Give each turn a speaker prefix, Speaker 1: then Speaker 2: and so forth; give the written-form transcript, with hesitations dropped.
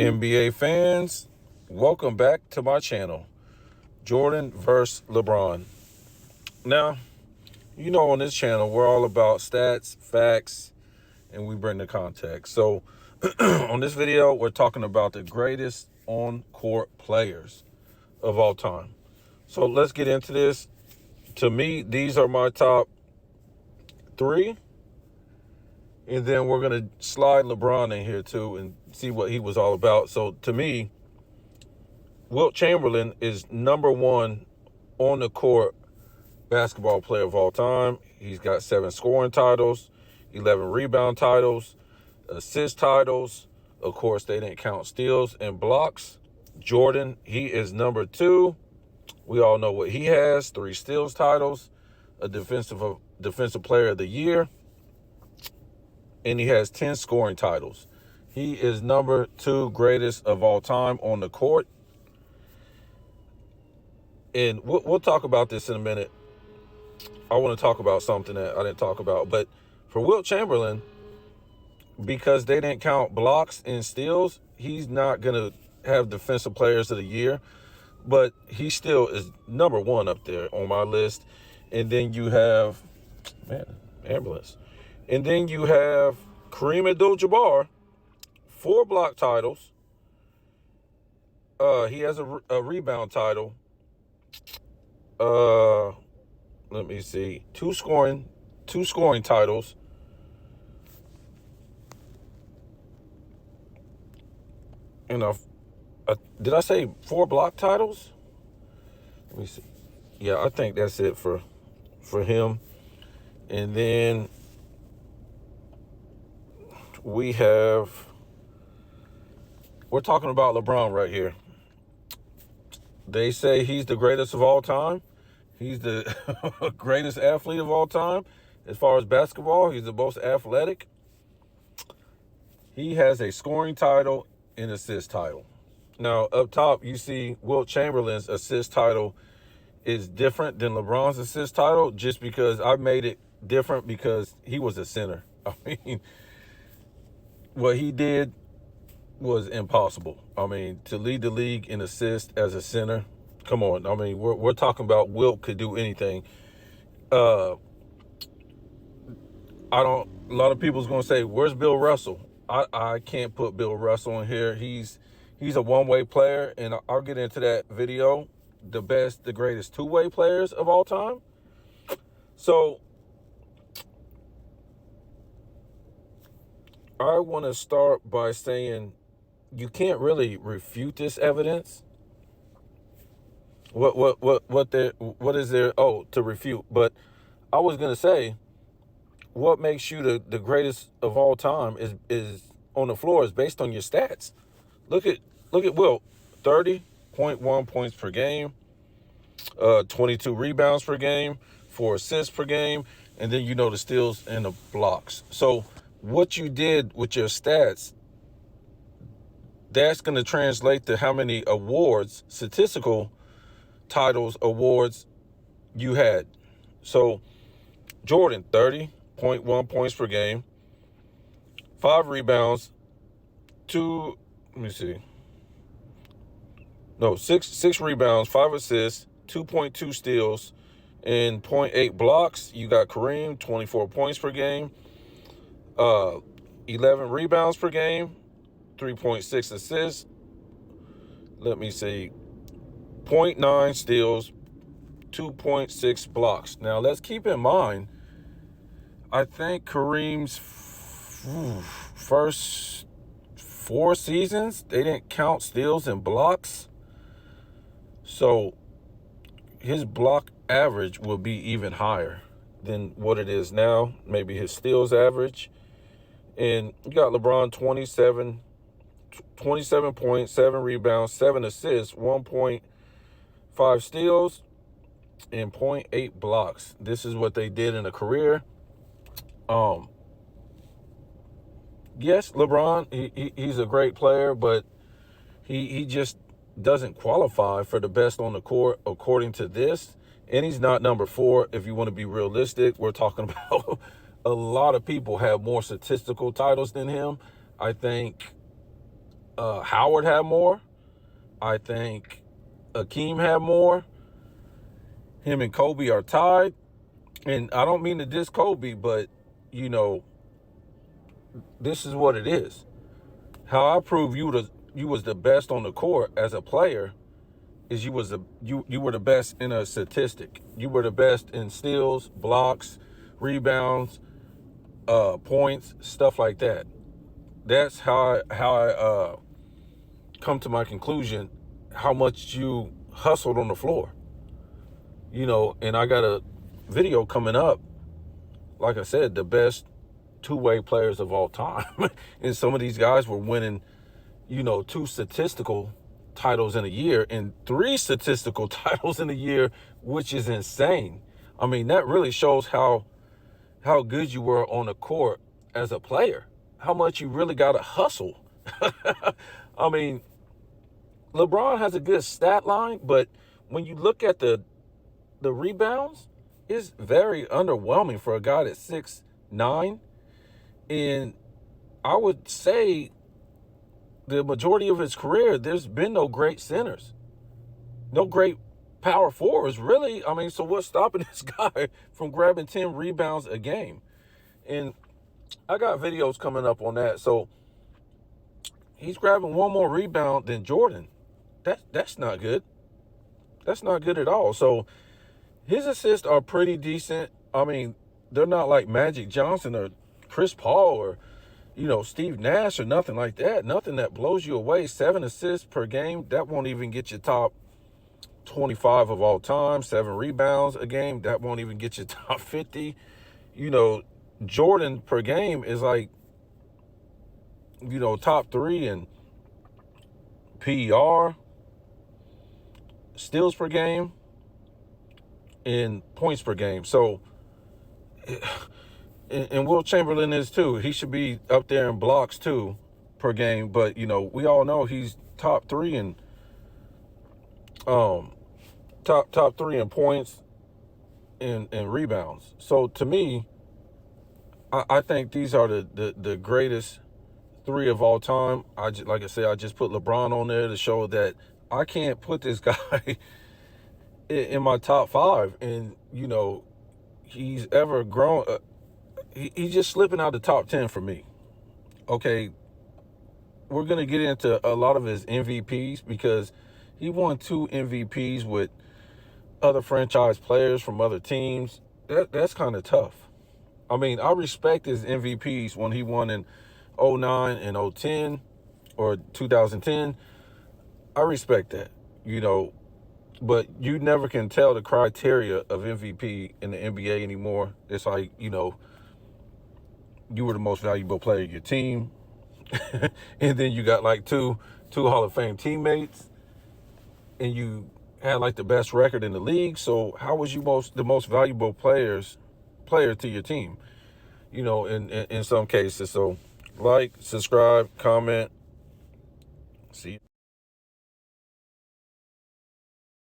Speaker 1: NBA fans, welcome back to my channel, Jordan vs. LeBron. Now, you know on this channel, we're all about stats, facts, and we bring the context. So, on this video, we're talking about the greatest on-court players of all time. So, let's get into this. To me, these are my top three. And then we're going to slide LeBron in here too and see what he was all about. So to me, Wilt Chamberlain is number one on the court basketball player of all time. He's got 7 scoring titles, 11 rebound titles, assist titles. Of course, they didn't count steals and blocks. Jordan, he is number 2. We all know what he has: 3 steals titles, a defensive player of the year, and he has 10 scoring titles. He is number 2 greatest of all time on the court. And we'll talk about this in a minute. I want to talk about something that I didn't talk about. But for Wilt Chamberlain, because they didn't count blocks and steals, he's not going to have defensive players of the year. But he still is number 1 up there on my list. And then you have, ambulance. And then you have Kareem Abdul-Jabbar, 4 block titles. He has a rebound title. Let me see, 2 scoring titles. And did I say 4 block titles? Let me see. Yeah, I think that's it for him. And then we're talking about LeBron right here. They say he's the greatest of all time. He's the greatest athlete of all time. As far as basketball, he's the most athletic. He has a scoring title and assist title. Now, up top, you see Wilt Chamberlain's assist title is different than LeBron's assist title, just because I made it different because he was a center. I mean, what he did was impossible. I mean, to lead the league in assists as a center, come on. I mean, we're talking about Wilt could do anything. A lot of people's going to say, where's Bill Russell? I can't put Bill Russell in here. He's a one-way player, and I'll get into that video. The greatest two-way players of all time. So I want to start by saying you can't really refute this evidence. What is there to refute? But I was going to say, what makes you the greatest of all time is on the floor is based on your stats. Look at Wilt, 30.1 points per game, 22 rebounds per game, 4 assists per game, and then the steals and the blocks. So what you did with your stats, that's going to translate to how many awards, statistical titles, awards you had. So Jordan, 30.1 points per game, 5 rebounds, 6 rebounds, 5 assists, 2.2 steals, and 0.8 blocks. You got Kareem, 24 points per game, 11 rebounds per game, 3.6 assists. Let me see, 0.9 steals, 2.6 blocks. Now, let's keep in mind, I think Kareem's first 4 seasons, they didn't count steals and blocks. So his block average will be even higher than what it is now, maybe his steals average. And you got LeBron, 27 points, 7 rebounds, 7 assists, 1.5 steals, and 0.8 blocks. This is what they did in a career. Yes, LeBron, he's a great player, but he just doesn't qualify for the best on the court according to this. And he's not number 4. If you want to be realistic, we're talking about a lot of people have more statistical titles than him. I think Howard had more. I think Akeem had more. Him and Kobe are tied. And I don't mean to diss Kobe, but, you know, this is what it is. How I prove you was the best on the court as a player is you were the best in a statistic. You were the best in steals, blocks, rebounds, points, stuff like that. That's how I come to my conclusion how much you hustled on the floor. You know, and I got a video coming up, like I said, the best two-way players of all time. And some of these guys were winning, you know, 2 statistical titles in a year and 3 statistical titles in a year, which is insane. I mean, that really shows how good you were on the court as a player, how much you really got to hustle. I mean, LeBron has a good stat line, but when you look at the rebounds, it's very underwhelming for a guy that's 6'9". And I would say the majority of his career, there's been no great centers, no great power forwards, really. I mean, so what's stopping this guy from grabbing 10 rebounds a game? And I got videos coming up on that. So he's grabbing 1 more rebound than Jordan. That's not good. That's not good at all. So his assists are pretty decent. I mean, they're not like Magic Johnson or Chris Paul or, you know, Steve Nash or nothing like that. Nothing that blows you away. 7 assists per game, that won't even get you top 25 of all time. 7 rebounds a game, that won't even get you top 50. You know, Jordan per game is like, you know, top 3 in PER, steals per game, and points per game. So, and Will Chamberlain is too. He should be up there in blocks too per game. But, you know, we all know he's top 3 in top 3 in points and rebounds. So to me, I think these are the greatest 3 of all time. Like I said, I just put LeBron on there to show that I can't put this guy in my top 5. And, you know, he's ever grown. He's just slipping out the top 10 for me. Okay, we're going to get into a lot of his MVPs because he won 2 MVPs with other franchise players from other teams. That's kind of tough. I mean, I respect his MVPs when he won in 09 and 010 or 2010. I respect that, you know, but you never can tell the criteria of MVP in the NBA anymore. It's like, you know, you were the most valuable player of your team. And then you got like two Hall of Fame teammates, and you had like the best record in the league. So how was you the most valuable player to your team? You know, in some cases. So like, subscribe, comment. See you.